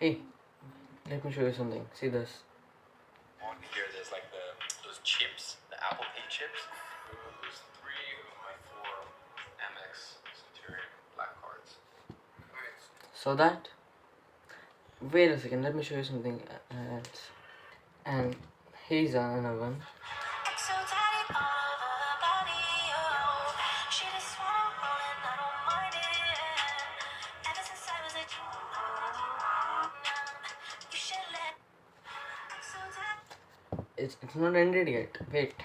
Hey, let me show you something. See this. On here, there's like those chips, the Apple Pay chips. There's 3 of my 4 Amex Centurion black cards. So that. Wait a second. Let me show you something else. And here's another one. It's not ended yet. Wait.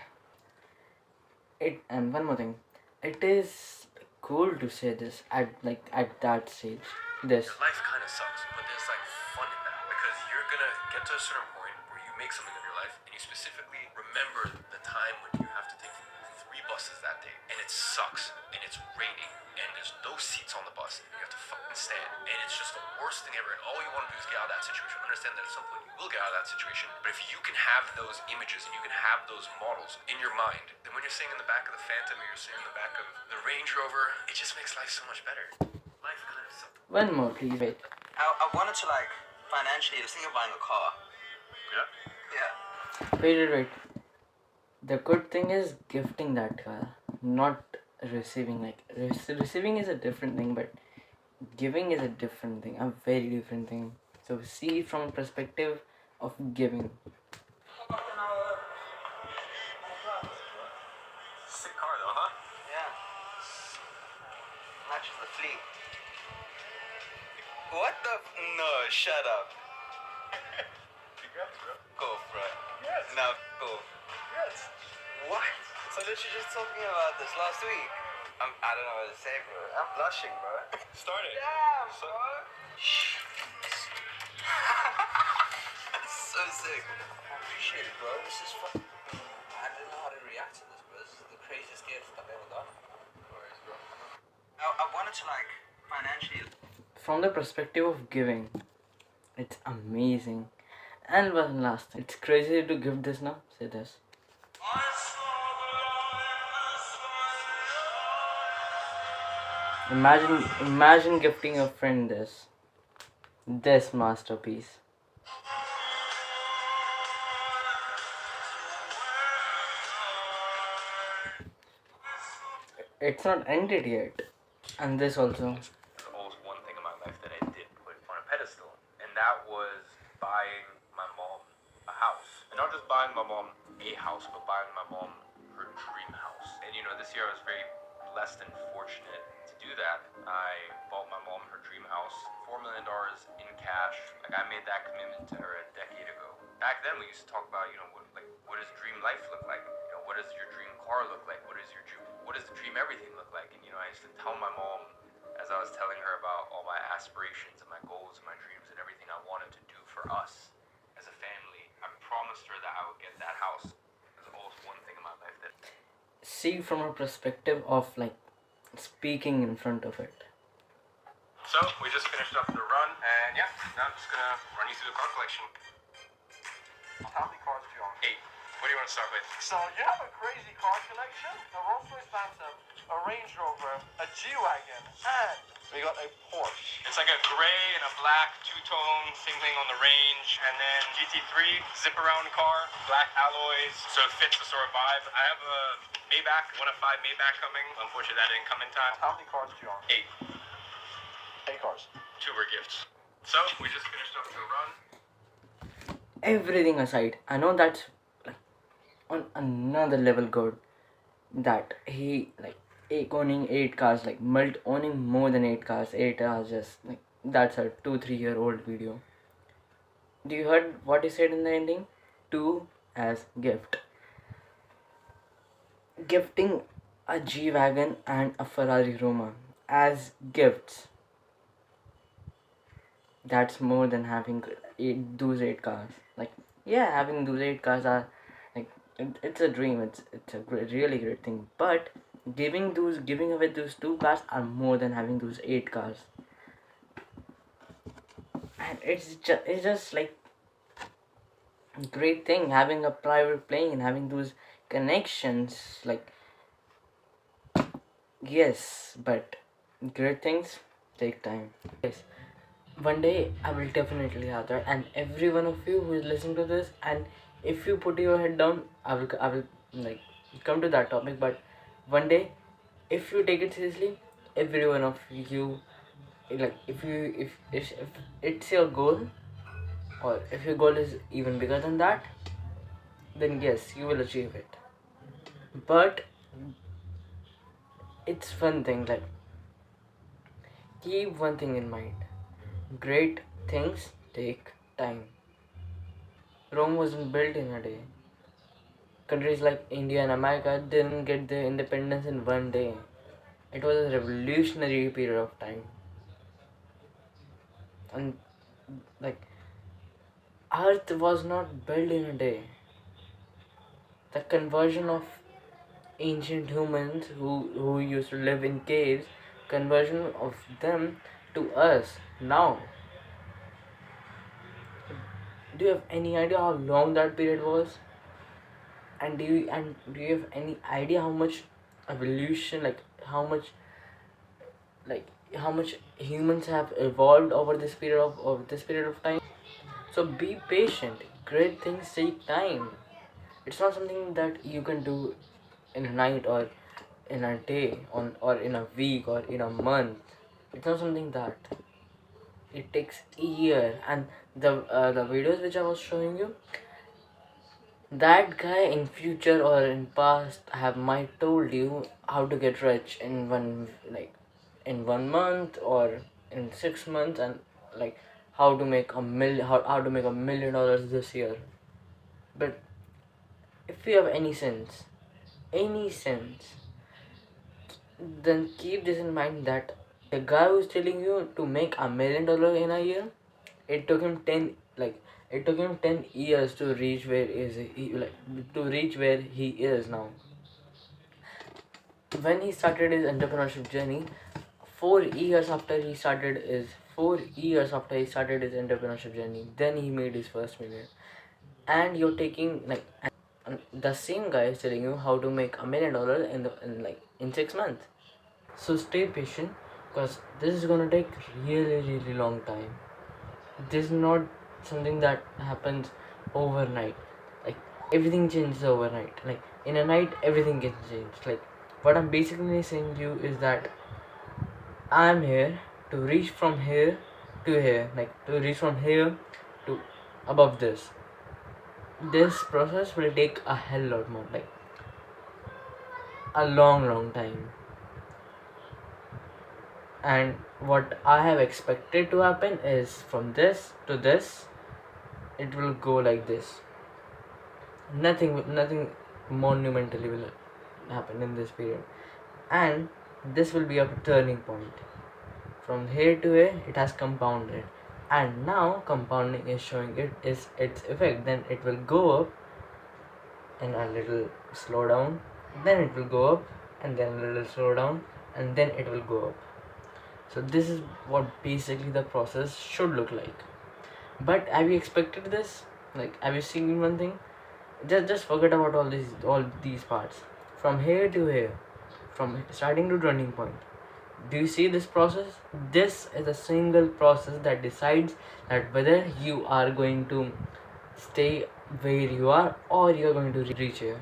And one more thing. It is cool to say this at that stage. This. Your life kind of sucks, but there's like fun in that because you're gonna get to a certain point where you make something of your life and you specifically remember the time when you have to take 3 buses that day and it sucks and it's raining and there's no seats on the bus and you have to fucking stand and it's just the worst thing ever and all you want to do is get out of that situation. Understand that at some point you will get out of that situation, but if you can have those images and you can have those models in your mind, then when you're sitting in the back of the Phantom or you're sitting in the back of the Range Rover, it just makes life so much better. Life kind of sucks. One more, please. Wait. I wanted to financially, I was thinking of buying a car. Yeah. Wait. The good thing is gifting that car, not receiving. Receiving is a different thing, but giving is a different thing, a very different thing. So see from a perspective of giving. Sick car though, huh? Yeah. Matches the fleet. What the? No, shut up. Congrats, bro. Go, bro. Yes. Now, go. Yes. What? So literally just talking about this last week. I don't know what to say, bro. I'm blushing, bro. Start it. Damn, bro. That's so sick. I appreciate it, bro. This is fun. I don't know how to react to this, bro. This is the craziest gift I've ever got. No worries, bro. I wanted to financially. From the perspective of giving, it's amazing. And one last thing, it's crazy to give this now. Say this. Imagine gifting a friend this masterpiece. It's not ended yet. And this also. There's always one thing in my life that I did put on a pedestal, and that was buying my mom a house. And not just buying my mom a house, but buying my mom her dream house. And this year I was very blessed and fortunate to do that. I bought my mom her dream house, $4 million in cash. I made that commitment to her a decade ago. Back then we used to talk about, what does dream life look like? What does your dream car look like? What does the dream everything look like? And I used to tell my mom, as I was telling her about all my aspirations and my goals and my dreams and everything I wanted to do for us as a family, I promised her that I would get that house. There's always one thing in my life that... See from a perspective of speaking in front of it. So, we just finished up the run, and yeah, now I'm just gonna run you through the car collection. How many cars do you own? 8. What do you want to start with? So you have a crazy car collection, a Rolls-Royce Phantom, a Range Rover, a G-Wagon, and we got a Porsche. It's like a gray and a black two-tone, same thing on the Range, and then GT3, zip-around car, black alloys, so it fits the sort of vibe. I have a Maybach, 1 of 5 Maybach coming. Unfortunately, that didn't come in time. How many cars do you own? 8. 8 cars. 2 were gifts. So, we just finished up the run. Everything aside, I know that's on another level good that he owning 8 cars, owning more than 8 cars. 8 are just that's a 2-3 year old video. Do you heard what he said in the ending? 2 as gift. Gifting a G-Wagon and a Ferrari Roma as gifts. That's more than having those 8 cars. Having those 8 cars are it's a dream. It's a really great thing. But giving away those 2 cars are more than having those 8 cars. And it's just great thing having a private plane, having those connections. Yes, but great things take time. Yes. one day I will definitely have that, and every one of you who is listening to this, and if you put your head down, I will like come to that topic. But one day, if you take it seriously, every one of you, like if it's your goal, or if your goal is even bigger than that, then yes, you will achieve it. But it's one thing, like, keep one thing in mind: great things take time. Rome wasn't built in a day. Countries like India and America didn't get their independence in one day. It was a revolutionary period of time. And like, Earth was not built in a day. The conversion of ancient humans who used to live in caves, conversion of them to us now. Do you have any idea how long that period was? And do you have any idea how much evolution, like like how much humans have evolved over this period of time? So be patient. Great things take time. It's not something that you can do in a night, or in a day, or in a week, or in a month. It's not something that it takes a year. And the videos which I was showing you, that guy in future or in past have might told you how to get rich in in 1 month, or in 6 months, and like how to make $1 million this year. But if you have any sense, then keep this in mind, that the guy who's telling you to make $1 million in a year, it took him 10 years to reach where he is now. When he started his entrepreneurship journey, 4 years after he started his entrepreneurship journey, then he made his first million. And you're taking like, and the same guy is telling you how to make $1 million in 6 months. So stay patient, because this is gonna take really long time. This is not something that happens overnight. Like, everything changes overnight. Like, in a night, everything gets changed. Like, what I'm basically saying to you is that I'm here to reach from here to here, like to reach from here to above this. This process will take a hell lot more, like a long time. And what I have expected to happen is, from this to this, it will go like this. Nothing monumentally will happen in this period, and this will be a turning point. From here to here, it has compounded, and now compounding is showing its effect. Then it will go up, and a little slow down, then it will go up, and then a little slow down, and then it will go up. So this is what basically the process should look like. But have you expected this? Like, have you seen one thing? Just forget about all these parts. From here to here, from starting to turning point. Do you see this process? This is a single process that decides that whether you are going to stay where you are, or you are going to reach here.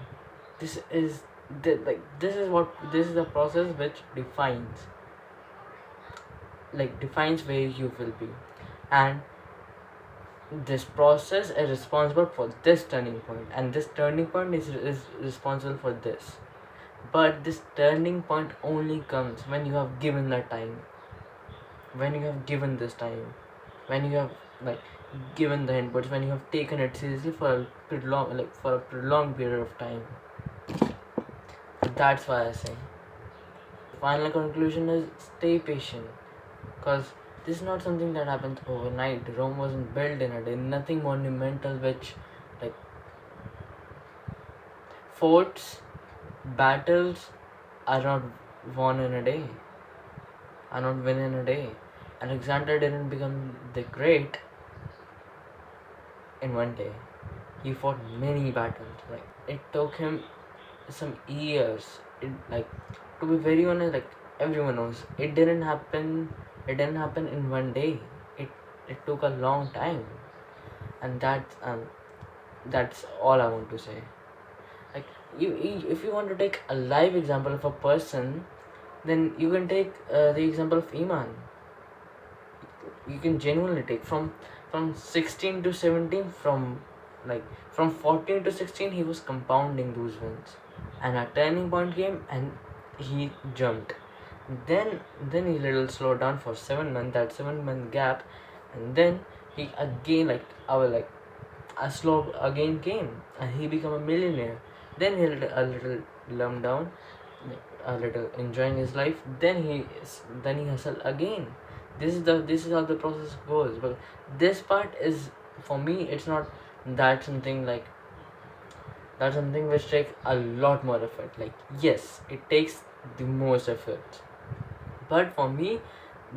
This is this is the process which defines where you will be. And this process is responsible for this turning point, and this turning point is responsible for this. But this turning point only comes when you have given that time, when you have given this time, when you have like given the inputs, when you have taken it seriously for a prolonged period of time. That's why I say, final conclusion is, stay patient, because this is not something that happens overnight. Rome wasn't built in a day. Nothing monumental, which, like, forts, battles are not won in a day, are not win in a day. Alexander didn't become the great in one day. He fought many battles. Like, it took him some years. To be very honest, like, everyone knows, it didn't happen in one day. It it took a long time, and that's all I want to say. Like, if you want to take a live example of a person, then you can take the example of Iman. You can genuinely take from 16 to 17, like from 14 to 16 he was compounding those wins, and a turning point came and he jumped. Then he little slowed down for 7 months, that 7 month gap, and then he again, like our like a slope again came, and he became a millionaire. Then he a little lumped down, a little enjoying his life. Then he hustled again. This is how the process goes. But this part is, for me, it's not that something like that's something which takes a lot more effort. Like, yes, it takes the most effort, but for me,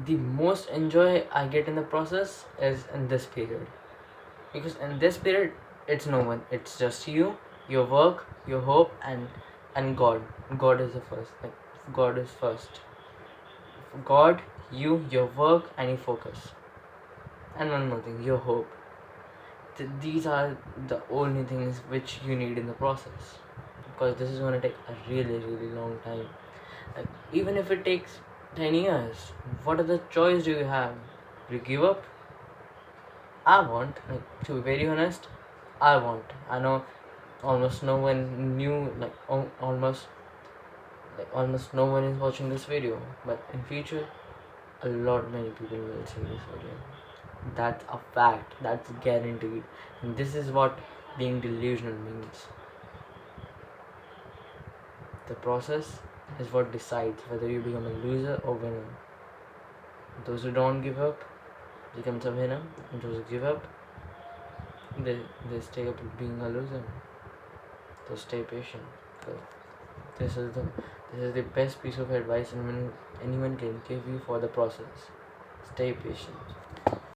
the most enjoy I get in the process is in this period, because in this period it's no one, it's just you, your work, your hope, and God is the first. Like, God is first. God, you, your work, and your focus, and one more thing, your hope. These are the only things which you need in the process, because this is going to take a really really long time. Like, even if it takes 10 years, what other choice do you have? You give up? I want, like, to be very honest, I know almost no one knew, like, almost no one is watching this video, but in future, a lot many people will see this video. That's a fact, that's guaranteed. And this is what being delusional means. The process is what decides whether you become a loser or winner. Those who don't give up becomes a winner, and those who give up, they stay up being a loser. So stay patient. So this is the best piece of advice anyone can give you for the process. Stay patient.